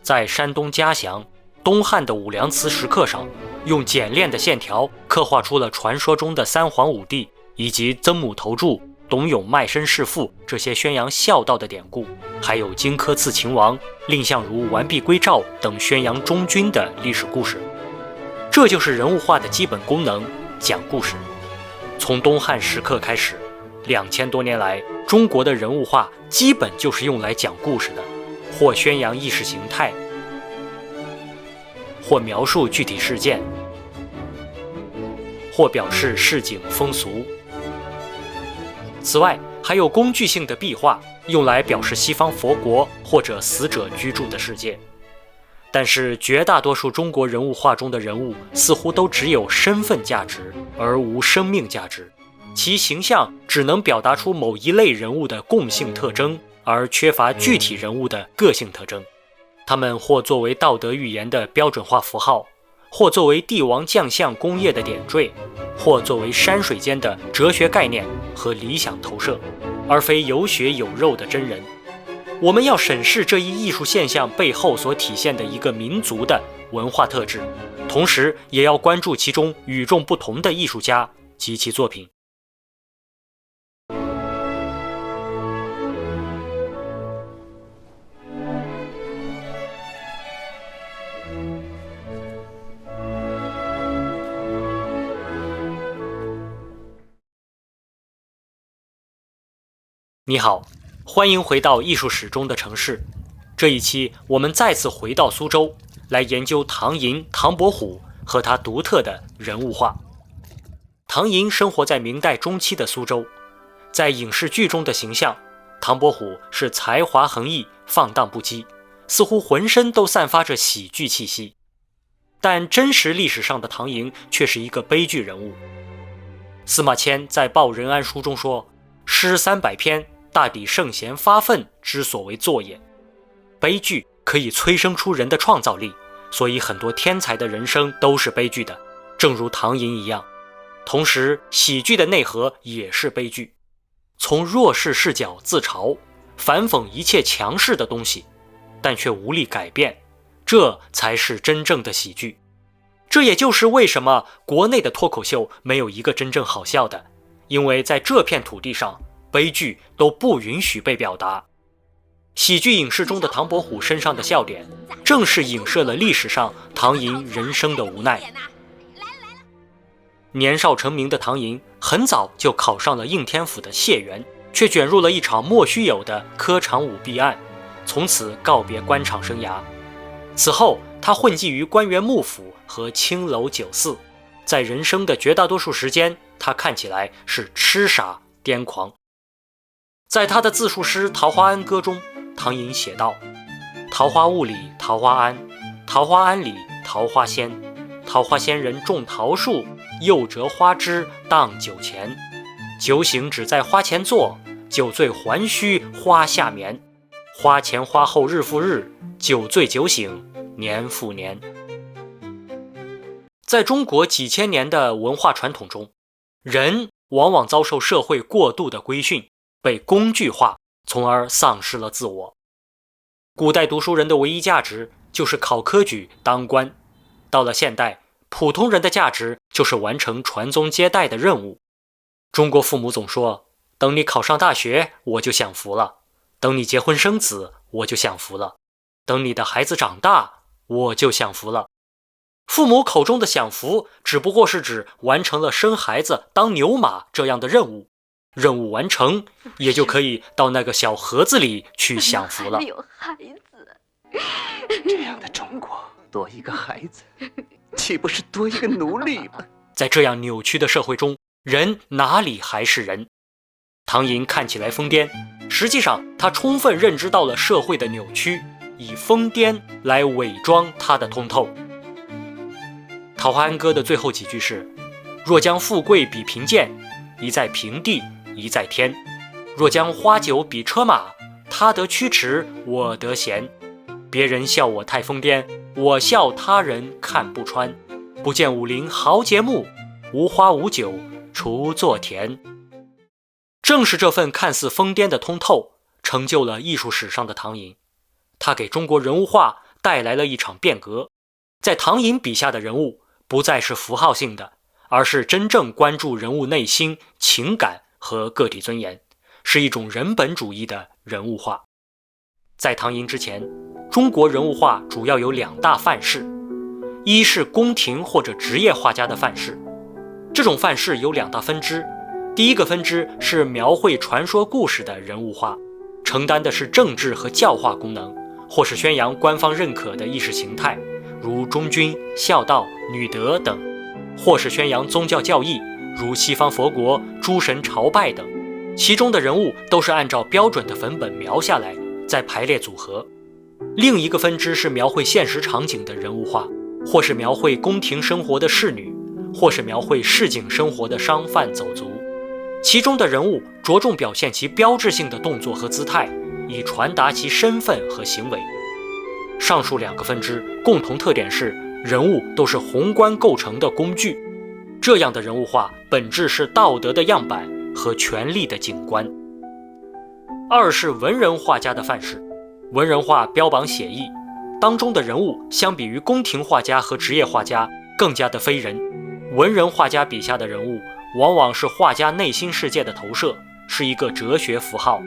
在山东嘉祥东汉的武梁祠石刻上，用简练的线条刻画出了传说中的三皇五帝以及曾母投注、董永卖身弑父这些宣扬孝道的典故，还有荆轲刺秦王、蔺相如完璧归赵等宣扬忠君的历史故事。这就是人物画的基本功能，讲故事。从东汉石刻开始，2000多年来，中国的人物画基本就是用来讲故事的，或宣扬意识形态，或描述具体事件，或表示市井风俗。此外，还有工具性的壁画，用来表示西方佛国或者死者居住的世界。但是绝大多数中国人物画中的人物似乎都只有身份价值，而无生命价值，其形象只能表达出某一类人物的共性特征，而缺乏具体人物的个性特征。他们或作为道德寓言的标准化符号，或作为帝王将相功业的点缀，或作为山水间的哲学概念和理想投射，而非有血有肉的真人。我们要审视这一艺术现象背后所体现的一个民族的文化特质，同时也要关注其中与众不同的艺术家及其作品。你好，欢迎回到艺术史中的城市。这一期我们再次回到苏州，来研究唐寅、唐伯虎和他独特的人物画。唐寅生活在明代中期的苏州，在影视剧中的形象，唐伯虎是才华横溢、放荡不羁，似乎浑身都散发着喜剧气息。但真实历史上的唐寅却是一个悲剧人物。司马迁在《报任安书》中说：“诗300篇，大抵圣贤发愤之所为作也。”悲剧可以催生出人的创造力，所以很多天才的人生都是悲剧的，正如唐寅一样。同时，喜剧的内核也是悲剧，从弱势视角自嘲，反讽一切强势的东西，但却无力改变，这才是真正的喜剧。这也就是为什么国内的脱口秀没有一个真正好笑的，因为在这片土地上，悲剧都不允许被表达。喜剧影视中的唐伯虎身上的笑点，正是影射了历史上唐寅人生的无奈。年少成名的唐寅很早就考上了应天府的解元，却卷入了一场莫须有的科场舞弊案，从此告别官场生涯。此后，他混迹于官员幕府和青楼酒肆，在人生的绝大多数时间，他看起来是痴傻癫狂。在他的自述诗《桃花庵歌》中，唐寅写道：“桃花坞里桃花庵，桃花庵里桃花仙，桃花仙人种桃树，又折花枝当酒钱。酒醒只在花前坐，酒醉还须花下眠。花前花后日复日，酒醉酒醒年复年。”在中国几千年的文化传统中，人往往遭受社会过度的规训，被工具化，从而丧失了自我。古代读书人的唯一价值就是考科举当官，到了现代，普通人的价值就是完成传宗接代的任务。中国父母总说，等你考上大学，我就享福了；等你结婚生子，我就享福了；等你的孩子长大，我就享福了。父母口中的享福，只不过是指完成了生孩子当牛马这样的任务，任务完成，也就可以到那个小盒子里去享福了。有孩子，这样的中国，多一个孩子，岂不是多一个奴隶吗？在这样扭曲的社会中，人哪里还是人？唐寅看起来疯癫，实际上他充分认知到了社会的扭曲，以疯癫来伪装他的通透。《桃花庵歌》的最后几句是：“若将富贵比贫贱，一在平地，一在天；若将花酒比车马，他得驱驰，我得闲。别人笑我太疯癫，我笑他人看不穿。不见武林豪杰目，无花无酒锄作田。”正是这份看似疯癫的通透，成就了艺术史上的唐寅。他给中国人物画带来了一场变革。在唐寅笔下的人物不再是符号性的，而是真正关注人物内心、情感和个体尊严，是一种人本主义的人物画。在唐寅之前，中国人物画主要有2大范式，一是宫廷或者职业画家的范式，这种范式有2大分支。第一个分支是描绘传说故事的人物画，承担的是政治和教化功能，或是宣扬官方认可的意识形态，如忠君、孝道、女德等，或是宣扬宗教教义，如西方佛国、诸神朝拜等。其中的人物都是按照标准的粉本描下来，再排列组合。另一个分支是描绘现实场景的人物画，或是描绘宫廷生活的侍女，或是描绘市井生活的商贩走卒。其中的人物着重表现其标志性的动作和姿态，以传达其身份和行为。上述2个分支共同特点是，人物都是宏观构成的工具。这样的人物画本质是道德的样板和权力的景观。二是文人画家的范式，文人画标榜写意，当中的人物相比于宫廷画家和职业画家更加的非人。文人画家笔下的人物往往是画家内心世界的投射，是一个哲学符号。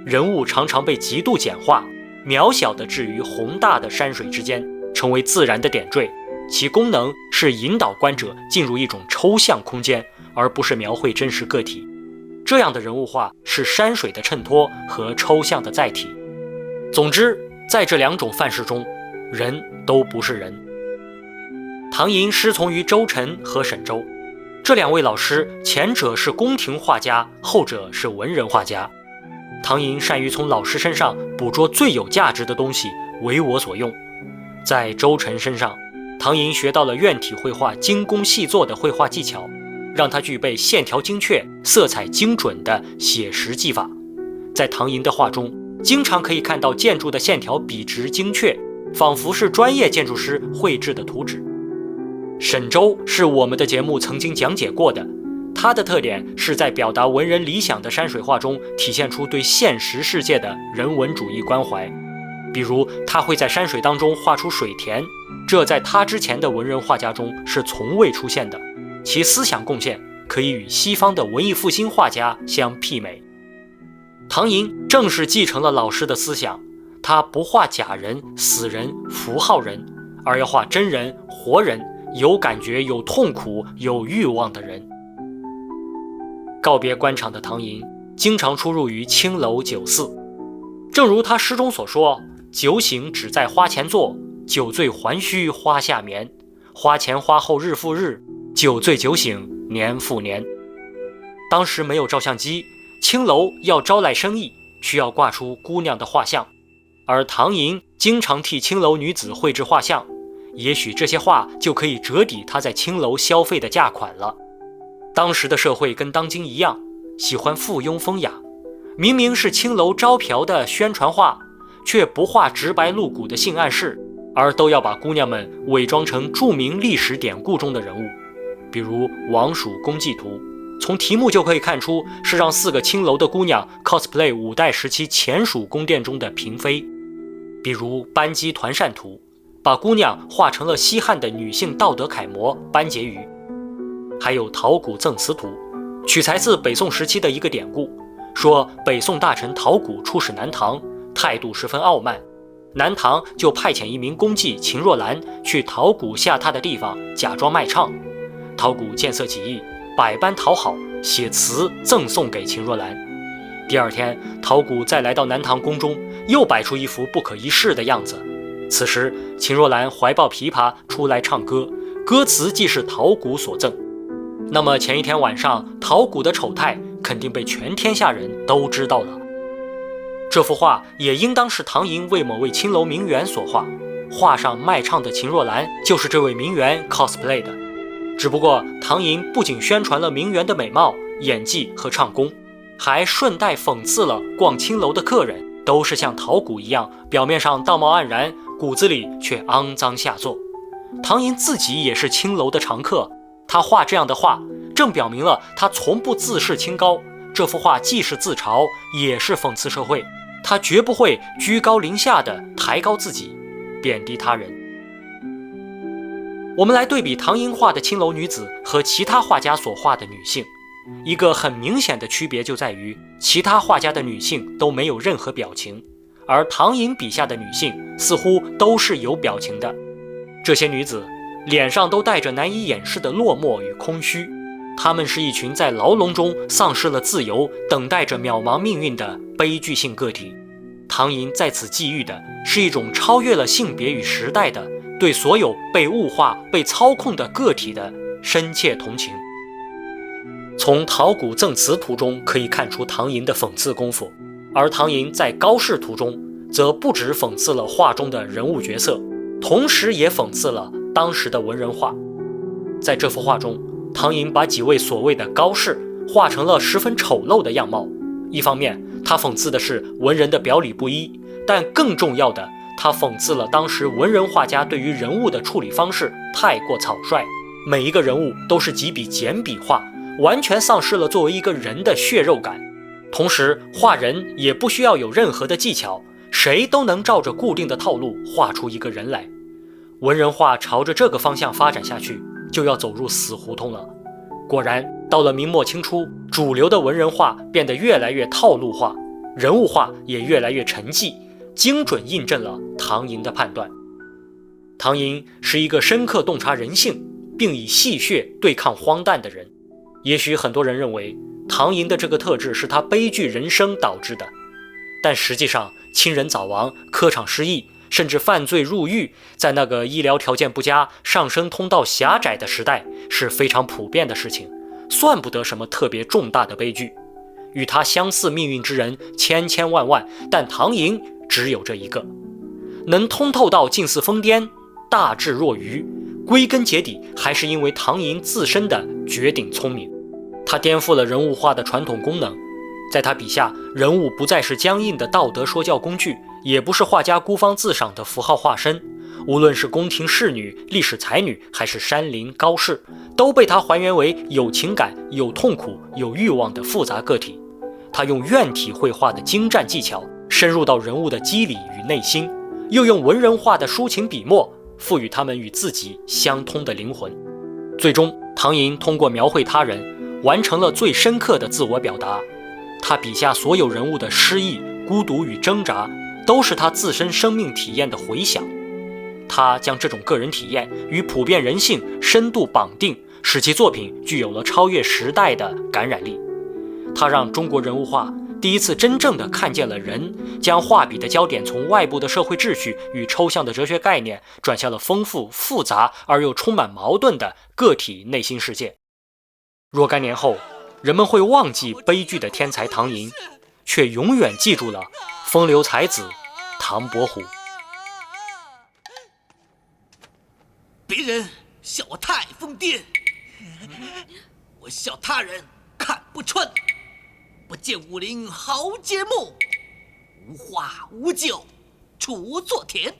人物常常被极度简化，渺小的置于宏大的山水之间，成为自然的点缀。其功能是引导观者进入一种抽象空间，而不是描绘真实个体。这样的人物画是山水的衬托和抽象的载体。总之，在这2种范式中，人都不是人。唐寅师从于周晨和沈周，这2位老师，前者是宫廷画家，后者是文人画家。唐寅善于从老师身上捕捉最有价值的东西，为我所用。在周晨身上，唐寅学到了院体绘画精工细作的绘画技巧，让他具备线条精确、色彩精准的写实技法。在唐寅的画中，经常可以看到建筑的线条笔直精确，仿佛是专业建筑师绘制的图纸。沈周是我们的节目曾经讲解过的，他的特点是在表达文人理想的山水画中体现出对现实世界的人文主义关怀。比如他会在山水当中画出水田，这在他之前的文人画家中是从未出现的，其思想贡献可以与西方的文艺复兴画家相媲美。唐寅正是继承了老师的思想，他不画假人、死人、符号人，而要画真人、活人，有感觉、有痛苦、有欲望的人。告别官场的唐寅经常出入于青楼酒肆，正如他诗中所说，酒醒只在花前坐，酒醉还须花下眠，花前花后日复日，酒醉酒醒年复年。当时没有照相机，青楼要招来生意，需要挂出姑娘的画像，而唐寅经常替青楼女子绘制画像，也许这些画就可以折抵他在青楼消费的价款了。当时的社会跟当今一样，喜欢附庸风雅，明明是青楼招嫖的宣传画，却不画直白露骨的性暗示，而都要把姑娘们伪装成著名历史典故中的人物。比如《王蜀公祭图》，从题目就可以看出是让4个青楼的姑娘 cosplay 5代时期前蜀宫殿中的嫔妃。比如《班机团扇图》，把姑娘画成了西汉的女性道德楷模班婕妤。还有《陶谷赠词图》，取材自北宋时期的一个典故，说北宋大臣陶谷出使南唐，态度十分傲慢，南唐就派遣一名宫妓秦若兰去陶谷下榻的地方假装卖唱。陶谷见色起意，百般讨好，写词赠送给秦若兰。第2天，陶谷再来到南唐宫中，又摆出一副不可一世的样子。此时秦若兰怀抱琵琶出来唱歌，歌词既是陶谷所赠。那么前一天晚上，陶谷的丑态肯定被全天下人都知道了。这幅画也应当是唐寅为某位青楼名媛所画，画上卖唱的秦若兰就是这位名媛 cosplay 的。只不过唐寅不仅宣传了名媛的美貌、演技和唱功，还顺带讽刺了逛青楼的客人都是像陶谷一样，表面上道貌岸然，骨子里却肮脏下作。唐寅自己也是青楼的常客，他画这样的画，正表明了他从不自视清高。这幅画既是自嘲，也是讽刺社会，他绝不会居高临下的抬高自己。贬低他人。我们来对比唐寅画的青楼女子和其他画家所画的女性，一个很明显的区别就在于，其他画家的女性都没有任何表情，而唐寅笔下的女性似乎都是有表情的。这些女子脸上都带着难以掩饰的落寞与空虚，她们是一群在牢笼中丧失了自由，等待着渺茫命运的悲剧性个体。唐寅在此寄予的是一种超越了性别与时代的对所有被物化、被操控的个体的深切同情。从《陶谷赠词图》中可以看出唐寅的讽刺功夫，而唐寅在《高士图》中则不只讽刺了画中的人物角色，同时也讽刺了当时的文人画。在这幅画中，唐寅把几位所谓的高士画成了十分丑陋的样貌。一方面，他讽刺的是文人的表里不一，但更重要的，他讽刺了当时文人画家对于人物的处理方式太过草率，每一个人物都是几笔简笔画，完全丧失了作为一个人的血肉感。同时，画人也不需要有任何的技巧，谁都能照着固定的套路画出一个人来。文人画朝着这个方向发展下去，就要走入死胡同了。果然，到了明末清初，主流的文人画变得越来越套路化，人物画也越来越沉寂，精准印证了唐寅的判断。唐寅是一个深刻洞察人性，并以戏谑对抗荒诞的人。也许很多人认为唐寅的这个特质是他悲剧人生导致的，但实际上亲人早亡、科场失忆，甚至犯罪入狱，在那个医疗条件不佳、上升通道狭窄的时代是非常普遍的事情，算不得什么特别重大的悲剧。与他相似命运之人千千万万，但唐寅只有这一个。能通透到近似疯癫、大智若愚，归根结底还是因为唐寅自身的绝顶聪明。他颠覆了人物画的传统功能，在他笔下，人物不再是僵硬的道德说教工具，也不是画家孤芳自赏的符号化身。无论是宫廷侍女、历史才女，还是山林高士，都被他还原为有情感、有痛苦、有欲望的复杂个体。他用院体绘画的精湛技巧，深入到人物的机理与内心，又用文人画的抒情笔墨，赋予他们与自己相通的灵魂。最终，唐寅通过描绘他人，完成了最深刻的自我表达。他笔下所有人物的失意、孤独与挣扎，都是他自身生命体验的回响。他将这种个人体验与普遍人性深度绑定，使其作品具有了超越时代的感染力。他让中国人物画第一次真正地看见了人，将画笔的焦点从外部的社会秩序与抽象的哲学概念，转向了丰富、复杂而又充满矛盾的个体内心世界。若干年后，人们会忘记悲剧的天才唐寅，却永远记住了风流才子唐伯虎。别人笑我太疯癫，我笑他人看不穿。不见武林豪杰墓，无花无酒锄作田。